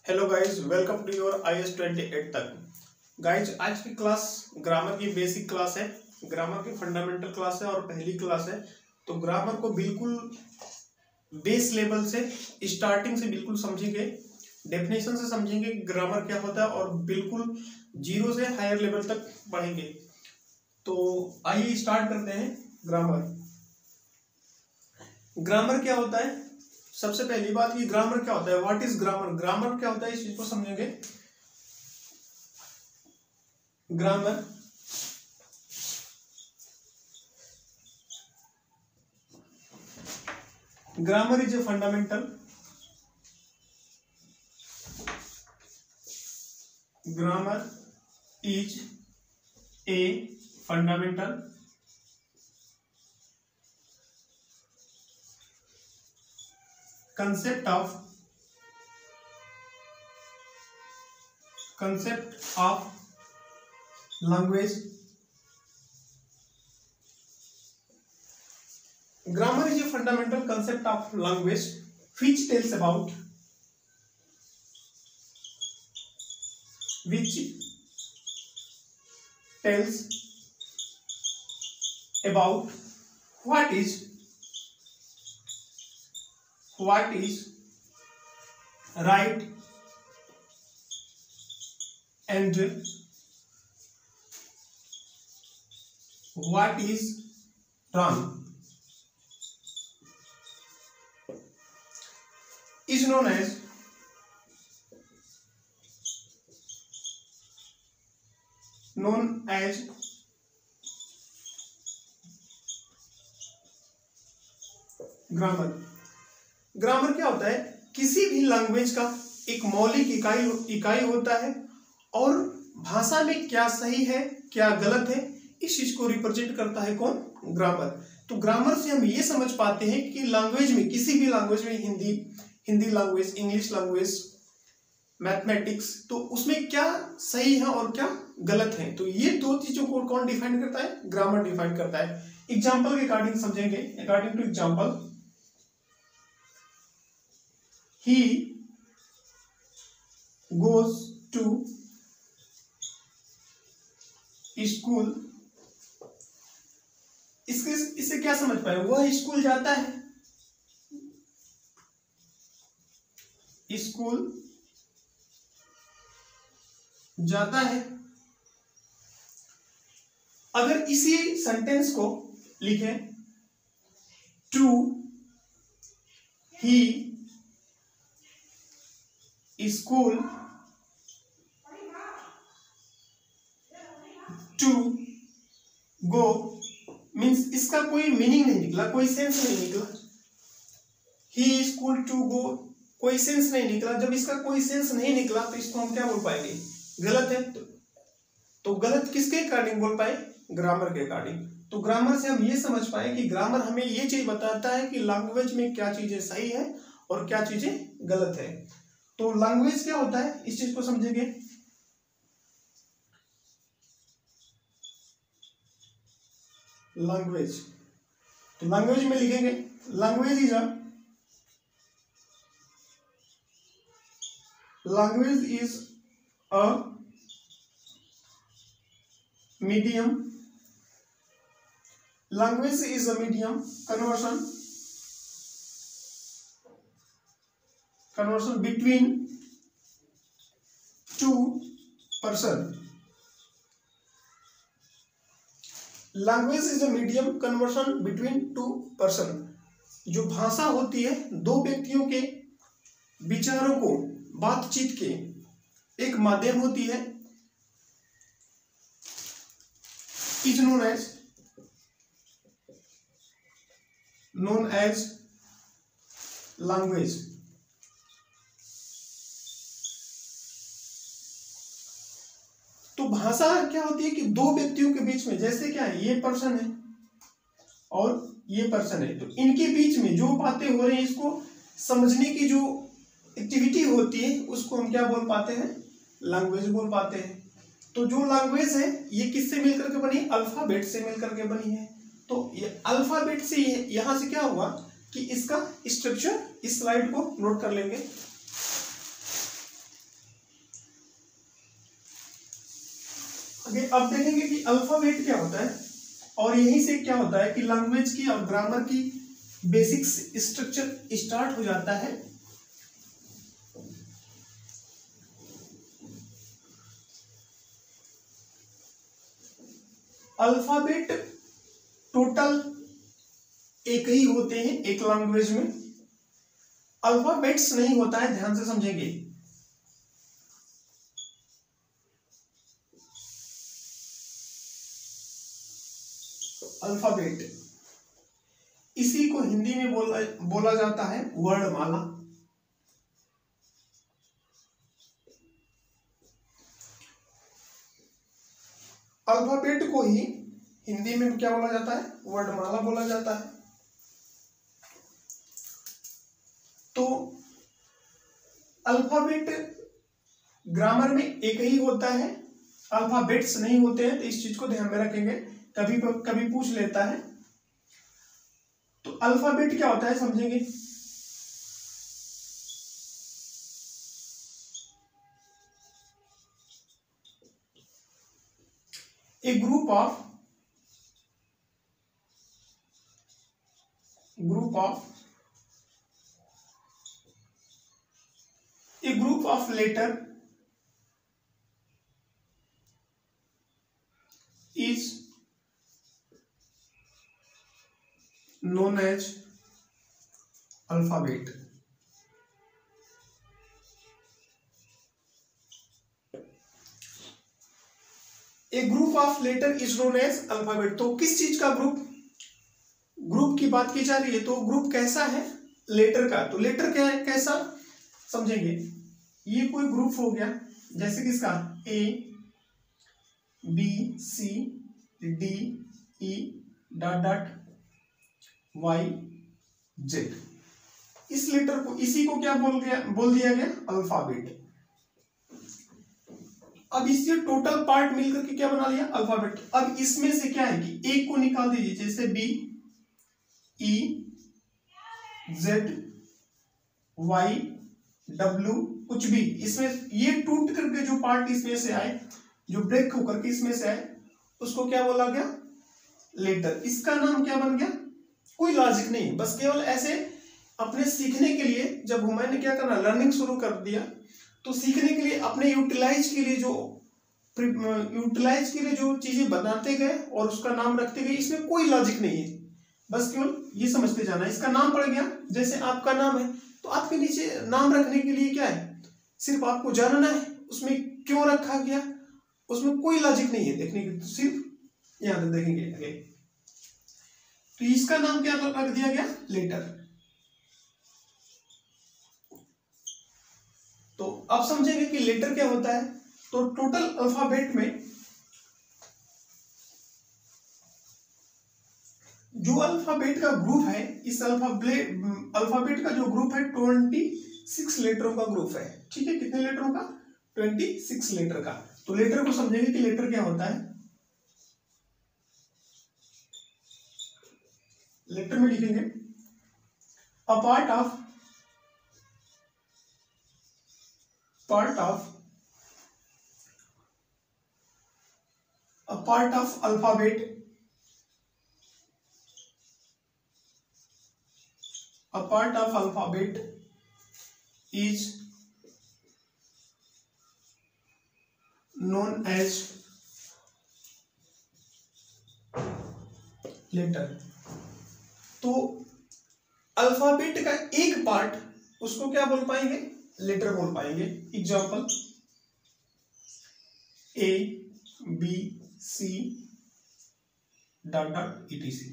Hello guys, welcome to your IAS 28 तक। Guys, आज की क्लास ग्रामर की बेसिक क्लास है, ग्रामर की फंडामेंटल क्लास है और पहली क्लास है। तो ग्रामर को बिल्कुल बेस लेवल से, स्टार्टिंग से बिल्कुल समझेंगे, डेफिनेशन से समझेंगे ग्रामर क्या होता है और बिल्कुल जीरो से हायर लेवल तक पढ़ेंगे। तो आइए स्टार्ट करते हैं। ग्रामर क्या होता है? सबसे पहली बात, ये ग्रामर क्या होता है, व्हाट इज ग्रामर, ग्रामर क्या होता है, इस चीज को समझेंगे। Grammar is a fundamental, grammar is a fundamental concept of language. Grammar is a fundamental concept of language which tells about what is right and what is wrong, is known as grammar. Grammar क्या होता है? किसी भी language का एक मौलिक इकाई होता है और भाषा में क्या सही है क्या गलत है इस चीज को रिप्रेजेंट करता है कौन? ग्रामर। तो ग्रामर से हम ये समझ पाते हैं कि लैंग्वेज में, किसी भी लैंग्वेज में, Hindi language, English language, mathematics, तो उसमें क्या सही है और क्या गलत है। तो ये दो चीजों को कौन डिफाइन करता है? ग्रामर डिफाइन करता है। एग्जाम्पल के अकॉर्डिंग समझेंगे। According to example, he goes to school। इससे क्या समझ पाए? वह स्कूल जाता है, स्कूल जाता है। अगर इसी सेंटेंस को लिखें, to he school to go, means इसका कोई मीनिंग नहीं निकला, कोई सेंस नहीं निकला। ही स्कूल टू गो, कोई सेंस नहीं निकला। जब इसका कोई सेंस नहीं निकला तो इसको हम क्या बोल पाएंगे? गलत है। तो गलत किसके अकॉर्डिंग बोल पाए? ग्रामर के अकॉर्डिंग। तो ग्रामर से हम ये समझ पाए कि ग्रामर हमें ये चीज बताता है कि लैंग्वेज में क्या चीजें सही है और क्या चीजें गलत है। तो लैंग्वेज क्या होता है, इस चीज को समझेंगे। लैंग्वेज, तो लैंग्वेज में लिखेंगे, language is a medium, language is a medium conversion between two person। Language is a medium conversion between two person. जो भाषा होती है दो व्यक्तियों के विचारों को, बातचीत के एक माध्यम होती है, इज नोन एज लैंग्वेज। तो भाषा क्या होती है कि दो व्यक्तियों के बीच में, जैसे क्या है, ये पर्सन है और ये पर्सन है, तो इनके बीच में जो बातें हो रही हैं, इसको समझने की जो एक्टिविटी होती है उसको हम क्या बोल पाते हैं? लैंग्वेज बोल पाते हैं। तो जो लैंग्वेज है ये किससे मिलकर के बनी? अल्फाबेट से मिलकर के बनी है। तो ये अल्फाबेट से यहां से क्या हुआ कि इसका स्ट्रक्चर, इस स्लाइड को नोट कर लेंगे। आगे अब देखेंगे कि अल्फाबेट क्या होता है, और यहीं से क्या होता है कि लैंग्वेज की और ग्रामर की बेसिक्स स्ट्रक्चर स्टार्ट हो जाता है। अल्फाबेट टोटल एक ही होते हैं एक लैंग्वेज में, अल्फाबेट्स नहीं होता है, ध्यान से समझेंगे। अल्फाबेट इसी को हिंदी में बोला जाता है वर्णमाला। अल्फाबेट को ही हिंदी में क्या बोला जाता है, वर्णमाला बोला जाता है। तो अल्फाबेट ग्रामर में एक ही होता है, अल्फाबेट्स नहीं होते हैं, तो इस चीज को ध्यान में रखेंगे, कभी कभी पूछ लेता है। तो अल्फाबेट क्या होता है समझेंगे। A group of letter is known as alphabet। A group of letter is known as alphabet. तो किस चीज का ग्रुप की बात की जा रही है, तो ग्रुप कैसा है, लेटर का। तो लेटर क्या है, कैसा समझेंगे। ये कोई ग्रुप हो गया, जैसे किसका A B C D E dot dot Y Z, इस लेटर को, इसी को क्या बोल दिया गया अल्फाबेट। अब इससे टोटल पार्ट मिलकर के क्या बना लिया अल्फाबेट। अब इसमें से क्या है कि एक को निकाल दीजिए, जैसे B E Z Y W, कुछ भी इसमें ये टूट करके जो पार्ट इसमें से आए, जो ब्रेक होकर के इसमें से आए, उसको क्या बोला गया लेटर। इसका नाम क्या बन गया, कोई लॉजिक नहीं, बस केवल ऐसे अपने सीखने के लिए, जब मैंने क्या करना लर्निंग शुरू कर दिया, तो सीखने के लिए अपने यूटिलाइज के लिए जो चीजें बनाते गए और उसका नाम रखते गए, इसमें कोई लॉजिक नहीं है, बस केवल ये समझते जाना। इसका नाम पड़ गया, जैसे आपका नाम है, तो आपके नीचे नाम रखने के लिए क्या है, सिर्फ आपको जानना है उसमें क्यों रखा गया, उसमें कोई लॉजिक नहीं है देखने की, तो सिर्फ यहां देखेंगे आगे। तो इसका नाम क्या रख दिया गया लेटर। तो अब समझेंगे कि लेटर क्या होता है। तो टोटल अल्फाबेट में जो अल्फाबेट का ग्रुप है, इस अल्फाबेट का जो ग्रुप है 26 लेटरों का ग्रुप है। ठीक है, कितने लेटरों का, 26 लेटर का। तो लेटर को समझेंगे कि लेटर क्या होता है। लेटर में लिखेंगे a part of alphabet, a part of alphabet is known as letter। तो अल्फाबेट का एक पार्ट, उसको क्या बोल पाएंगे, लेटर बोल पाएंगे। Example A B C dot dot ETC.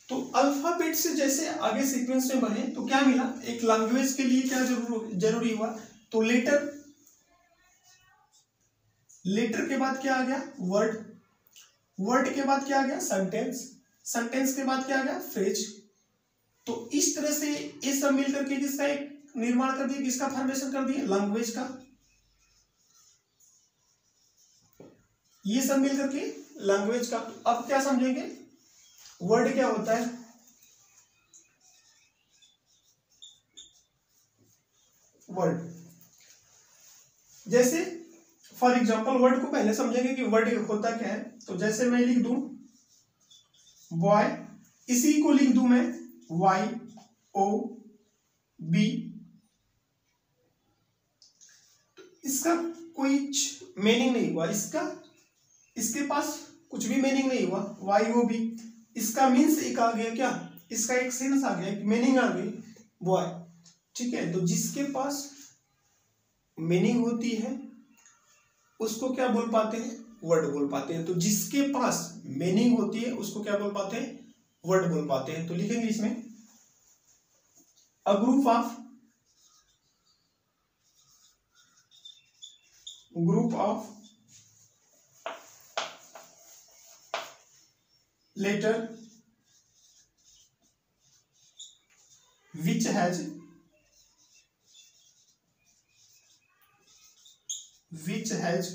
तो अल्फाबेट से जैसे आगे सीक्वेंस में बढ़े तो क्या मिला, एक लैंग्वेज के लिए क्या जरूरी हुआ, तो लेटर के बाद क्या आ गया वर्ड के बाद क्या आ गया सेंटेंस के बाद क्या आ गया फ्रेज। तो इस तरह से ये सब मिलकर के किसका एक निर्माण कर दिया, किसका फॉर्मेशन कर दिया, लैंग्वेज का। ये सब मिलकर के लैंग्वेज का। अब क्या समझेंगे, वर्ड क्या होता है। वर्ड जैसे फॉर एग्जांपल वर्ड को पहले समझेंगे कि वर्ड होता क्या है। तो जैसे मैं लिख दूं बॉय, इसी को लिख दूं मैं YOB, इसका कोई मीनिंग नहीं हुआ, इसके पास कुछ भी मीनिंग नहीं हुआ। YOB इसका मीन्स एक आ गया, क्या इसका एक सेंस आ गया, मीनिंग आ गई बॉय, ठीक है। तो जिसके पास मीनिंग होती है उसको क्या बोल पाते हैं, वर्ड बोल पाते हैं। तो जिसके पास मीनिंग होती है उसको क्या बोल पाते हैं, वर्ड बोल पाते हैं। तो लिखेंगे इसमें a group of letter which has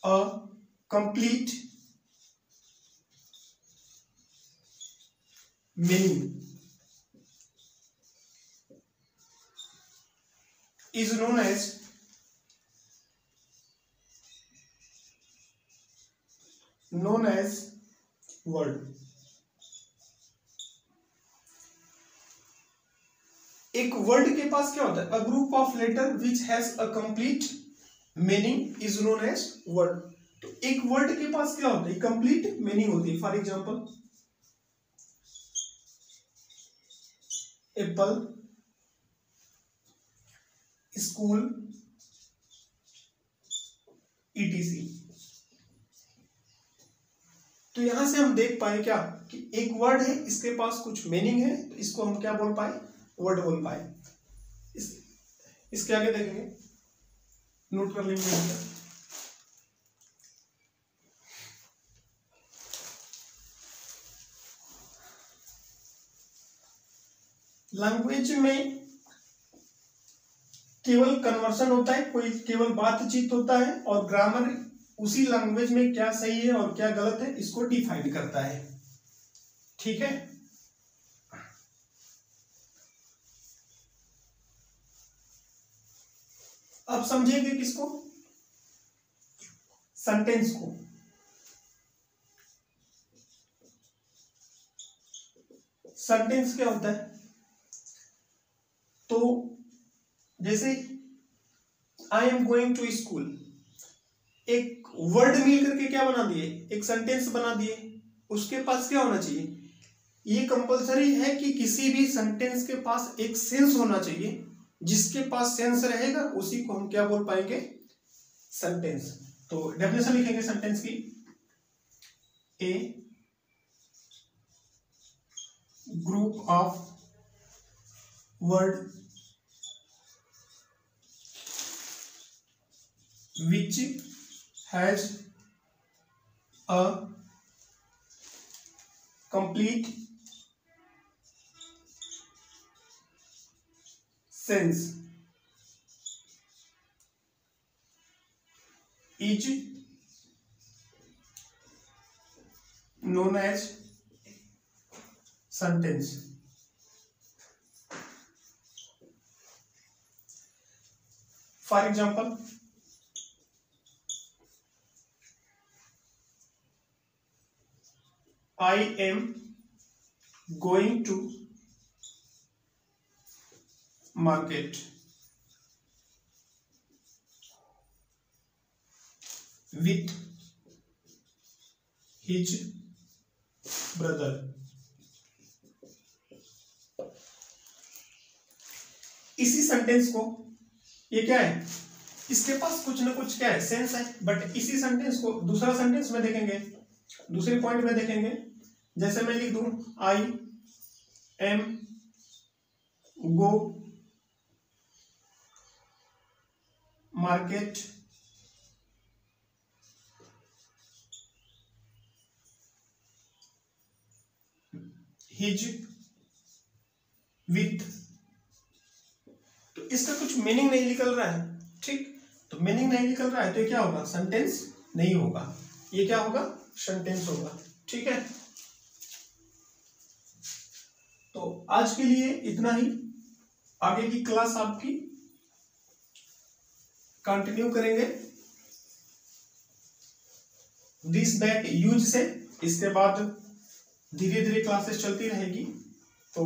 a complete meaning is known as word। एक वर्ड के पास क्या होता है, a group of letter which has a complete meaning is known as word. तो एक वर्ड के पास क्या होता है, कंप्लीट मीनिंग होती है। For example Apple, school, ETC। तो यहां से हम देख पाए क्या कि एक वर्ड है, इसके पास कुछ मीनिंग है, तो इसको हम क्या बोल पाए, वर्ड बोल पाए। इसके आगे देखेंगे, नोट कर लेंगे। लैंग्वेज में केवल कन्वर्सन होता है, कोई केवल बातचीत होता है, और ग्रामर उसी लैंग्वेज में क्या सही है और क्या गलत है इसको डिफाइन करता है, ठीक है। अब समझेंगे किसको, सेंटेंस को। सेंटेंस क्या होता है, तो जैसे I am going to school, एक वर्ड मिल करके क्या बना दिए, एक सेंटेंस बना दिए। उसके पास क्या होना चाहिए, ये कंपलसरी है कि किसी भी सेंटेंस के पास एक सेंस होना चाहिए। जिसके पास सेंस रहेगा उसी को हम क्या बोल पाएंगे, सेंटेंस। तो डेफिनेशन लिखेंगे सेंटेंस की, a group of word which has a complete sense is known as sentence। For example, I am going to market with his brother। इसी सेंटेंस को, ये क्या है, इसके पास कुछ ना कुछ क्या है, सेंस है, बट इसी सेंटेंस को दूसरा सेंटेंस में देखेंगे, दूसरे पॉइंट में देखेंगे। जैसे मैं लिख दूं I am go market his with, तो इसका कुछ मीनिंग नहीं निकल रहा है, ठीक। तो मीनिंग नहीं निकल रहा है तो ये क्या होगा, सेंटेंस नहीं होगा, ये क्या होगा, सेंटेंस होगा, ठीक है। तो आज के लिए इतना ही, आगे की क्लास आपकी कंटिन्यू करेंगे दिस बैक यूज से। इसके बाद धीरे धीरे क्लासेस चलती रहेगी। तो